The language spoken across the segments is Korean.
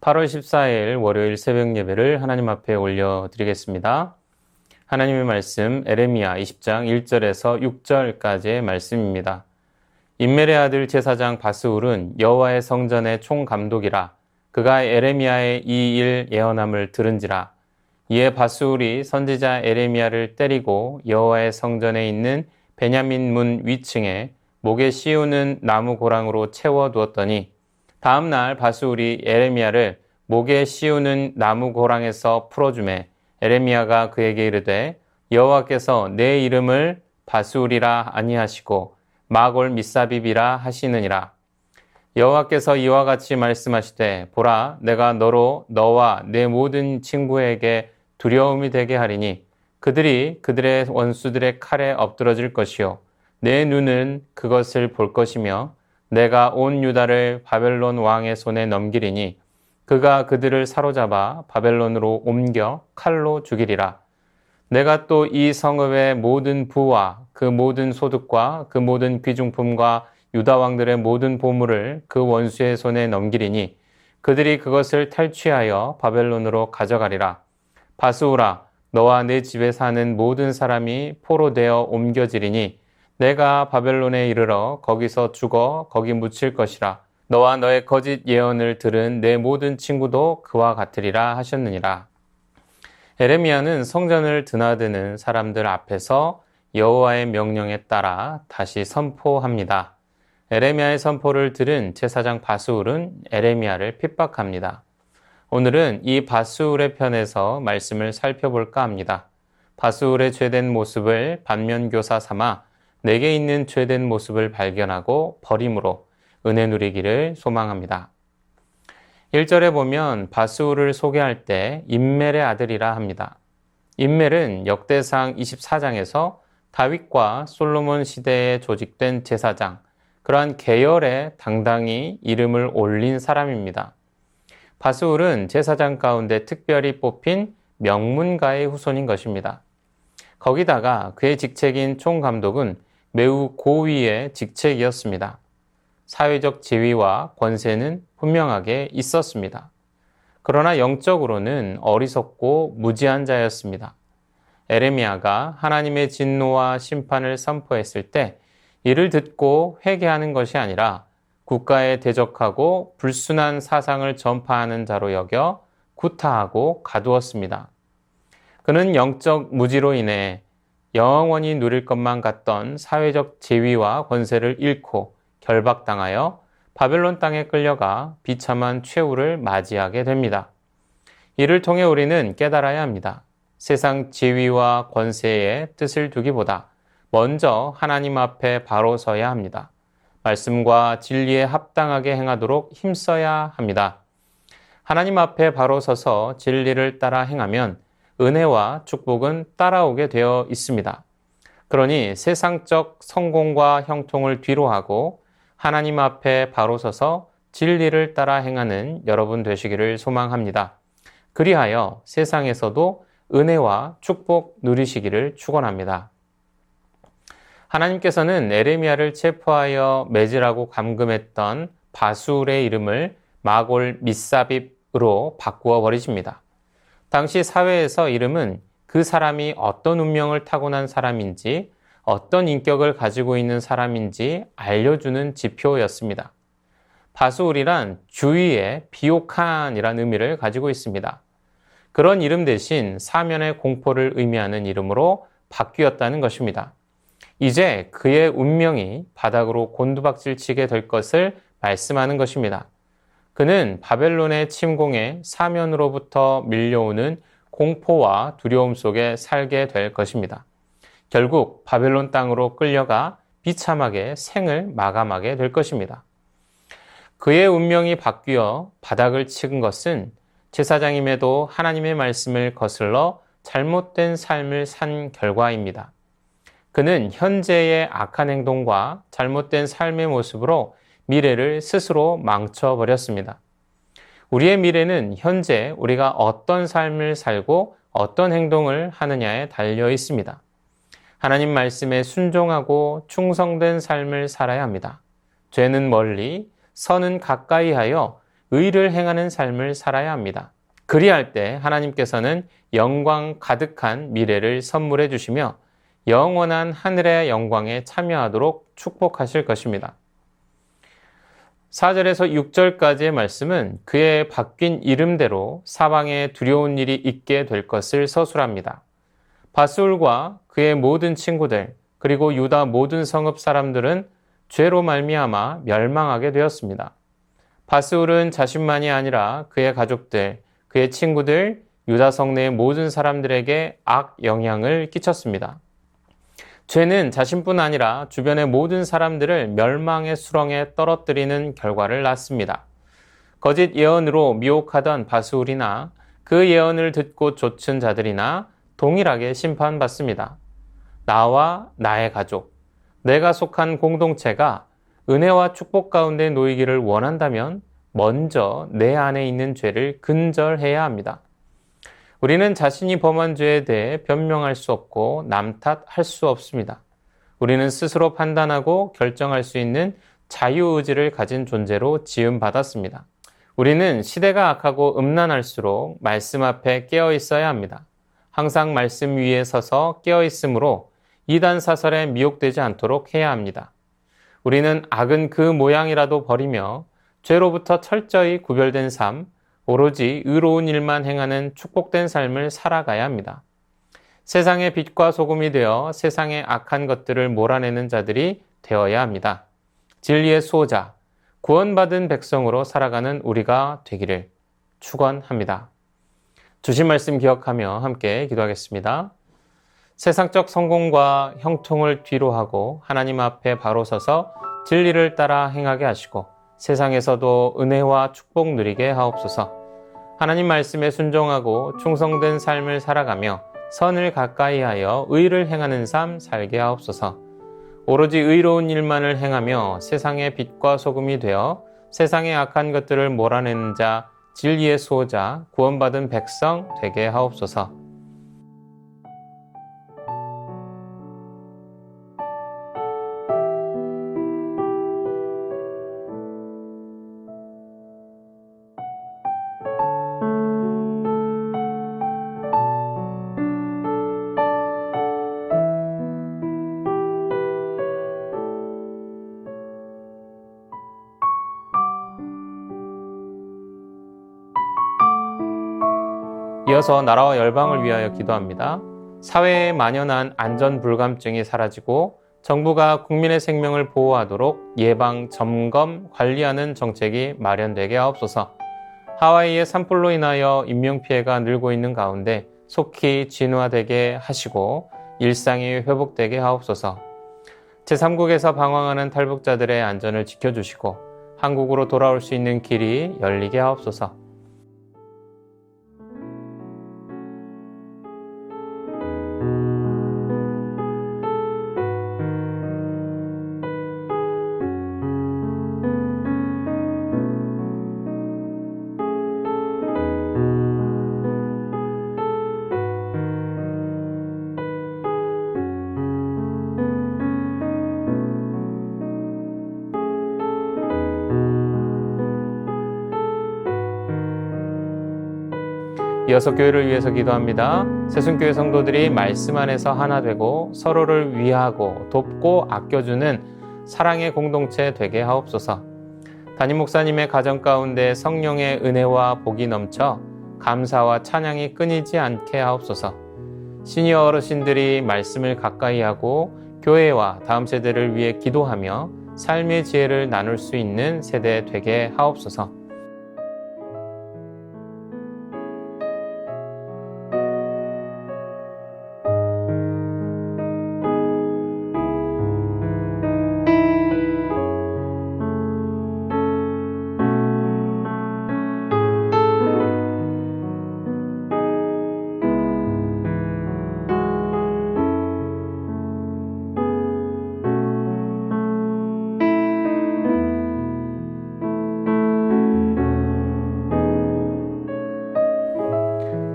8월 14일 월요일 새벽 예배를 하나님 앞에 올려드리겠습니다. 하나님의 말씀 에레미야 20장 1절에서 6절까지의 말씀입니다. 임멜의 아들 제사장 바스울은 여호와의 성전의 총감독이라. 그가 에레미야의 이 일 예언함을 들은지라. 이에 바스울이 선지자 에레미야를 때리고 여호와의 성전에 있는 베냐민 문 위층에 목에 씌우는 나무 고랑으로 채워두었더니 다음 날 바스울이 에레미야를 목에 씌우는 나무 고랑에서 풀어주매 에레미야가 그에게 이르되 여호와께서 내 이름을 바스울이라 아니하시고 마골 미사빕이라 하시느니라. 여호와께서 이와 같이 말씀하시되 보라 내가 너로 너와 내 모든 친구에게 두려움이 되게 하리니 그들이 그들의 원수들의 칼에 엎드러질 것이요 내 눈은 그것을 볼 것이며 내가 온 유다를 바벨론 왕의 손에 넘기리니 그가 그들을 사로잡아 바벨론으로 옮겨 칼로 죽이리라. 내가 또 이 성읍의 모든 부와 그 모든 소득과 그 모든 귀중품과 유다 왕들의 모든 보물을 그 원수의 손에 넘기리니 그들이 그것을 탈취하여 바벨론으로 가져가리라. 바스울아 너와 내 집에 사는 모든 사람이 포로 되어 옮겨지리니 내가 바벨론에 이르러 거기서 죽어 거기 묻힐 것이라. 너와 너의 거짓 예언을 들은 내 모든 친구도 그와 같으리라 하셨느니라. 에레미야는 성전을 드나드는 사람들 앞에서 여호와의 명령에 따라 다시 선포합니다. 에레미야의 선포를 들은 제사장 바스울은 에레미야를 핍박합니다. 오늘은 이 바스울의 편에서 말씀을 살펴볼까 합니다. 바스울의 죄된 모습을 반면교사 삼아 내게 있는 죄된 모습을 발견하고 버림으로 은혜 누리기를 소망합니다. 1절에 보면 바스울을 소개할 때 임멜의 아들이라 합니다. 임멜은 역대상 24장에서 다윗과 솔로몬 시대에 조직된 제사장, 그러한 계열에 당당히 이름을 올린 사람입니다. 바스울은 제사장 가운데 특별히 뽑힌 명문가의 후손인 것입니다. 거기다가 그의 직책인 총감독은 매우 고위의 직책이었습니다. 사회적 지위와 권세는 분명하게 있었습니다. 그러나 영적으로는 어리석고 무지한 자였습니다. 에레미야가 하나님의 진노와 심판을 선포했을 때 이를 듣고 회개하는 것이 아니라 국가에 대적하고 불순한 사상을 전파하는 자로 여겨 구타하고 가두었습니다. 그는 영적 무지로 인해 영원히 누릴 것만 같던 사회적 지위와 권세를 잃고 결박당하여 바벨론 땅에 끌려가 비참한 최후를 맞이하게 됩니다. 이를 통해 우리는 깨달아야 합니다. 세상 지위와 권세의 뜻을 두기보다 먼저 하나님 앞에 바로 서야 합니다. 말씀과 진리에 합당하게 행하도록 힘써야 합니다. 하나님 앞에 바로 서서 진리를 따라 행하면 은혜와 축복은 따라오게 되어 있습니다. 그러니 세상적 성공과 형통을 뒤로하고 하나님 앞에 바로 서서 진리를 따라 행하는 여러분 되시기를 소망합니다. 그리하여 세상에서도 은혜와 축복 누리시기를 축원합니다. 하나님께서는 에레미야를 체포하여 매질하고 감금했던 바스울의 이름을 마골 미사빕으로 바꾸어 버리십니다. 당시 사회에서 이름은 그 사람이 어떤 운명을 타고난 사람인지 어떤 인격을 가지고 있는 사람인지 알려주는 지표였습니다. 바스울이란 주위의 비옥한이라는 의미를 가지고 있습니다. 그런 이름 대신 사면의 공포를 의미하는 이름으로 바뀌었다는 것입니다. 이제 그의 운명이 바닥으로 곤두박질 치게 될 것을 말씀하는 것입니다. 그는 바벨론의 침공에 사면으로부터 밀려오는 공포와 두려움 속에 살게 될 것입니다. 결국 바벨론 땅으로 끌려가 비참하게 생을 마감하게 될 것입니다. 그의 운명이 바뀌어 바닥을 치은 것은 제사장임에도 하나님의 말씀을 거슬러 잘못된 삶을 산 결과입니다. 그는 현재의 악한 행동과 잘못된 삶의 모습으로 미래를 스스로 망쳐버렸습니다. 우리의 미래는 현재 우리가 어떤 삶을 살고 어떤 행동을 하느냐에 달려 있습니다. 하나님 말씀에 순종하고 충성된 삶을 살아야 합니다. 죄는 멀리, 선은 가까이 하여 의를 행하는 삶을 살아야 합니다. 그리할 때 하나님께서는 영광 가득한 미래를 선물해 주시며 영원한 하늘의 영광에 참여하도록 축복하실 것입니다. 4절에서 6절까지의 말씀은 그의 바뀐 이름대로 사방에 두려운 일이 있게 될 것을 서술합니다. 바스울과 그의 모든 친구들 그리고 유다 모든 성읍 사람들은 죄로 말미암아 멸망하게 되었습니다. 바스울은 자신만이 아니라 그의 가족들, 그의 친구들, 유다 성내의 모든 사람들에게 악 영향을 끼쳤습니다. 죄는 자신뿐 아니라 주변의 모든 사람들을 멸망의 수렁에 떨어뜨리는 결과를 낳습니다. 거짓 예언으로 미혹하던 바스울이나 그 예언을 듣고 좇은 자들이나 동일하게 심판받습니다. 나와 나의 가족, 내가 속한 공동체가 은혜와 축복 가운데 놓이기를 원한다면 먼저 내 안에 있는 죄를 근절해야 합니다. 우리는 자신이 범한 죄에 대해 변명할 수 없고 남 탓할 수 없습니다. 우리는 스스로 판단하고 결정할 수 있는 자유의지를 가진 존재로 지음받았습니다. 우리는 시대가 악하고 음란할수록 말씀 앞에 깨어 있어야 합니다. 항상 말씀 위에 서서 깨어 있으므로 이단 사설에 미혹되지 않도록 해야 합니다. 우리는 악은 그 모양이라도 버리며 죄로부터 철저히 구별된 삶, 오로지 의로운 일만 행하는 축복된 삶을 살아가야 합니다. 세상의 빛과 소금이 되어 세상의 악한 것들을 몰아내는 자들이 되어야 합니다. 진리의 수호자, 구원받은 백성으로 살아가는 우리가 되기를 축원합니다. 주신 말씀 기억하며 함께 기도하겠습니다. 세상적 성공과 형통을 뒤로하고 하나님 앞에 바로 서서 진리를 따라 행하게 하시고 세상에서도 은혜와 축복 누리게 하옵소서. 하나님 말씀에 순종하고 충성된 삶을 살아가며 선을 가까이하여 의를 행하는 삶 살게 하옵소서. 오로지 의로운 일만을 행하며 세상의 빛과 소금이 되어 세상의 악한 것들을 몰아내는 자, 진리의 수호자, 구원받은 백성 되게 하옵소서. 이어서 나라와 열방을 위하여 기도합니다. 사회에 만연한 안전불감증이 사라지고 정부가 국민의 생명을 보호하도록 예방, 점검, 관리하는 정책이 마련되게 하옵소서. 하와이의 산불로 인하여 인명피해가 늘고 있는 가운데 속히 진화되게 하시고 일상이 회복되게 하옵소서. 제3국에서 방황하는 탈북자들의 안전을 지켜주시고 한국으로 돌아올 수 있는 길이 열리게 하옵소서. 이어서 교회를 위해서 기도합니다. 새순교회 성도들이 말씀 안에서 하나 되고 서로를 위하고 돕고 아껴주는 사랑의 공동체 되게 하옵소서. 담임 목사님의 가정 가운데 성령의 은혜와 복이 넘쳐 감사와 찬양이 끊이지 않게 하옵소서. 시니어 어르신들이 말씀을 가까이 하고 교회와 다음 세대를 위해 기도하며 삶의 지혜를 나눌 수 있는 세대 되게 하옵소서.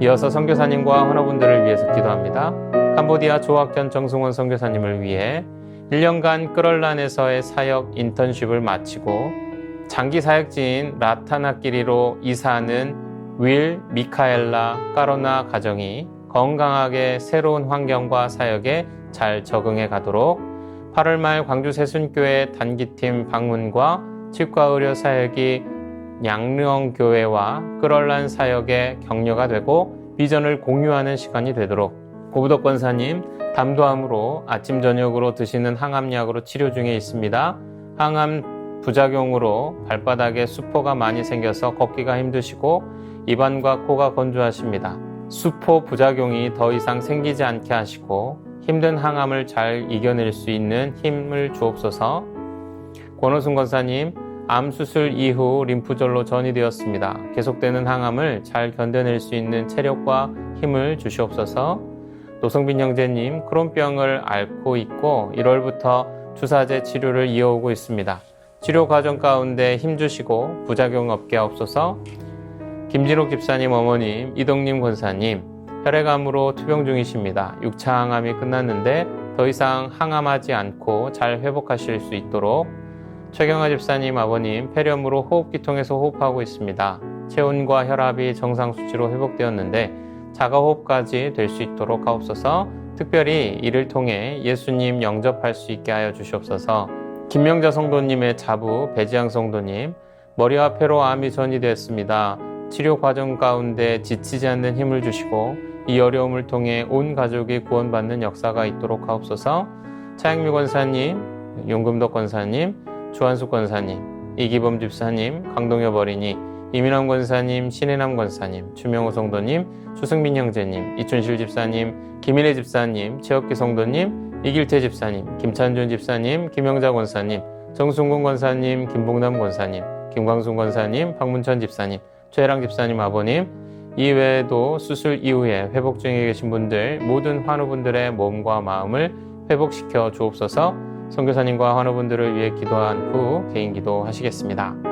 이어서 선교사님과 헌어분들을 위해서 기도합니다. 캄보디아 조학현 정승원 선교사님을 위해 1년간 끌얼란에서의 사역 인턴십을 마치고 장기 사역지인 라타나끼리로 이사하는 윌, 미카엘라, 까로나 가정이 건강하게 새로운 환경과 사역에 잘 적응해 가도록 8월 말 광주 새순교회 단기팀 방문과 치과의료 사역이 양릉교회와 끌어난 사역의 격려가 되고 비전을 공유하는 시간이 되도록 고부덕 권사님 담도암으로 아침 저녁으로 드시는 항암약으로 치료 중에 있습니다. 항암 부작용으로 발바닥에 수포가 많이 생겨서 걷기가 힘드시고 입안과 코가 건조하십니다. 수포 부작용이 더 이상 생기지 않게 하시고 힘든 항암을 잘 이겨낼 수 있는 힘을 주옵소서. 권호순 권사님, 암 수술 이후 림프절로 전이 되었습니다. 계속되는 항암을 잘 견뎌낼 수 있는 체력과 힘을 주시옵소서. 노성빈 형제님, 크론병을 앓고 있고 1월부터 주사제 치료를 이어오고 있습니다. 치료 과정 가운데 힘주시고 부작용 없게 하옵소서. 김진옥 집사님 어머님, 이동림 권사님, 혈액암으로 투병 중이십니다. 6차 항암이 끝났는데 더 이상 항암하지 않고 잘 회복하실 수 있도록. 최경아 집사님 아버님, 폐렴으로 호흡기 통해서 호흡하고 있습니다. 체온과 혈압이 정상 수치로 회복되었는데 자가호흡까지 될 수 있도록 하옵소서. 특별히 이를 통해 예수님 영접할 수 있게 하여 주시옵소서. 김명자 성도님의 자부 배지양 성도님, 머리와 폐로 암이 전이되었습니다. 치료 과정 가운데 지치지 않는 힘을 주시고 이 어려움을 통해 온 가족이 구원받는 역사가 있도록 하옵소서. 차영미 권사님, 용금덕 권사님, 주한숙 권사님, 이기범 집사님, 강동엽 어린이, 이민남 권사님, 신혜남 권사님, 주명호 성도님, 추승민 형제님, 이춘실 집사님, 김인혜 집사님, 최혁기 성도님, 이길태 집사님, 김찬준 집사님, 김영자 권사님, 정순근 권사님, 김봉남 권사님, 김광순 권사님, 박문천 집사님, 최혜랑 집사님 아버님, 이외에도 수술 이후에 회복 중에 계신 분들, 모든 환우분들의 몸과 마음을 회복시켜 주옵소서. 선교사님과 환우분들을 위해 기도한 후 개인 기도하시겠습니다.